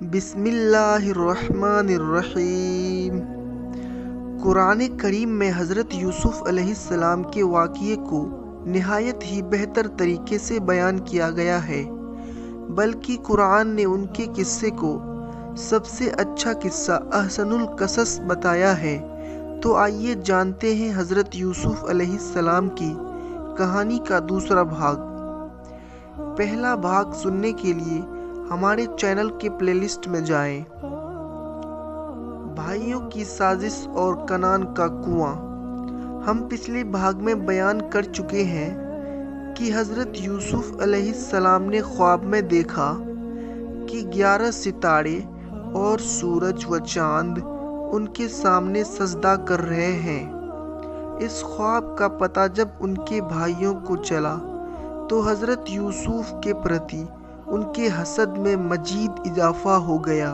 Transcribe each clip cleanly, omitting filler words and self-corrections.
بسم اللہ الرحمن الرحیم۔ قرآن کریم میں حضرت یوسف علیہ السلام کے واقعے کو نہایت ہی بہتر طریقے سے بیان کیا گیا ہے، بلکہ قرآن نے ان کے قصے کو سب سے اچھا قصہ احسن القصص بتایا ہے۔ تو آئیے جانتے ہیں حضرت یوسف علیہ السلام کی کہانی کا دوسرا بھاگ۔ پہلا بھاگ سننے کے لیے ہمارے چینل کے پلے لسٹ میں جائیں۔ بھائیوں کی سازش اور کنعان کا کنواں۔ ہم پچھلے بھاگ میں بیان کر چکے ہیں کہ حضرت یوسف علیہ السلام نے خواب میں دیکھا کہ 11 ستارے اور سورج و چاند ان کے سامنے سجدہ کر رہے ہیں۔ اس خواب کا پتہ جب ان کے بھائیوں کو چلا تو حضرت یوسف کے پرتی ان کے حسد میں مزید اضافہ ہو گیا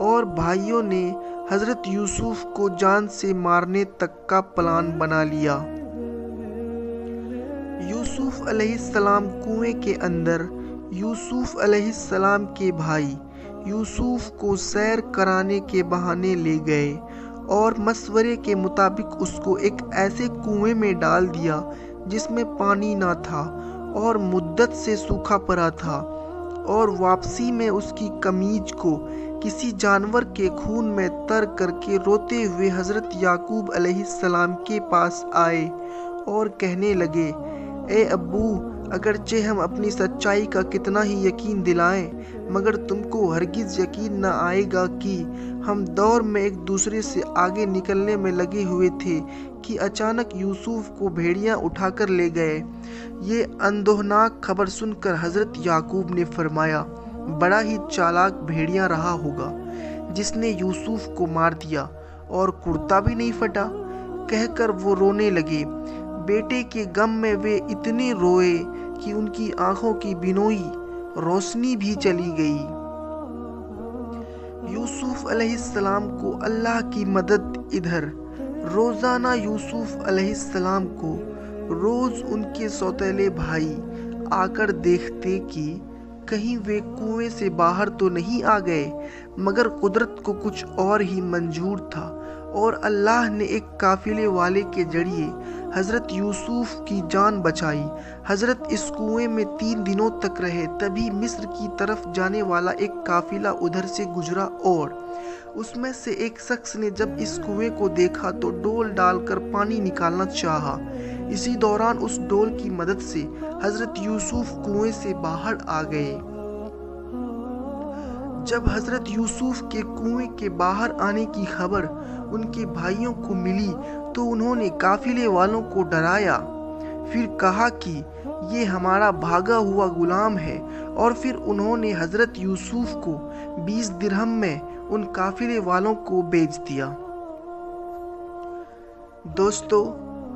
اور بھائیوں نے حضرت یوسف کو جان سے مارنے تک کا پلان بنا لیا۔ یوسف علیہ السلام کنویں کے اندر یوسف علیہ السلام کے بھائی یوسف کو سیر کرانے کے بہانے لے گئے اور مشورے کے مطابق اس کو ایک ایسے کنویں میں ڈال دیا جس میں پانی نہ تھا اور مدت سے سوکھا پڑا تھا، اور واپسی میں اس کی قمیض کو کسی جانور کے خون میں تر کر کے روتے ہوئے حضرت یعقوب علیہ السلام کے پاس آئے اور کہنے لگے، اے ابو، اگرچہ ہم اپنی سچائی کا کتنا ہی یقین دلائیں مگر تم کو ہرگز یقین نہ آئے گا کہ ہم دور میں ایک دوسرے سے آگے نکلنے میں لگے ہوئے تھے کہ اچانک یوسف کو بھیڑیاں اٹھا کر لے گئے۔ یہ اندوہناک خبر سن کر حضرت یعقوب نے فرمایا، بڑا ہی چالاک بھیڑیا رہا ہوگا جس نے یوسف کو مار دیا اور کرتا بھی نہیں پھٹا۔ کہہ کر وہ رونے لگے۔ بیٹے کے غم میں وہ اتنے روئے کہ ان کی آنکھوں کی بینوئی روشنی بھی چلی گئی۔ یوسف علیہ السلام کو اللہ کی مدد ادھر روزانہ یوسف علیہ السلام کو روز ان کے سوتیلے بھائی آ کر دیکھتے کہ کہیں وہ کنویں سے باہر تو نہیں آ گئے، مگر قدرت کو کچھ اور ہی منظور تھا اور اللہ نے ایک قافلے والے کے ذریعے حضرت یوسف کی جان بچائی۔ حضرت اس کنویں میں 3 دنوں تک رہے، تبھی مصر کی طرف جانے والا ایک قافلہ ادھر سے گزرا اور اس میں سے ایک شخص نے جب اس کنویں کو دیکھا تو ڈول ڈال کر پانی نکالنا چاہا۔ اسی دوران اس ڈول کی مدد سے حضرت یوسف کنویں سے باہر آ گئے۔ جب حضرت یوسف کے کنویں کے باہر آنے کی خبر ان کے بھائیوں کو ملی تو انہوں نے قافلے والوں کو ڈرایا، پھر کہا کہ یہ ہمارا بھاگا ہوا غلام ہے، اور پھر انہوں نے حضرت یوسف کو 20 درہم میں ان قافلے والوں کو بیچ دیا۔ دوستو،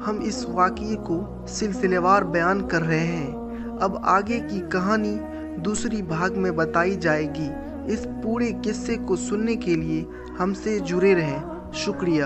ہم اس واقعے کو سلسلے وار بیان کر رہے ہیں۔ اب آگے کی کہانی دوسری بھاگ میں بتائی جائے گی۔ اس پورے قصے کو سننے کے لیے ہم سے جڑے رہیں۔ شکریہ۔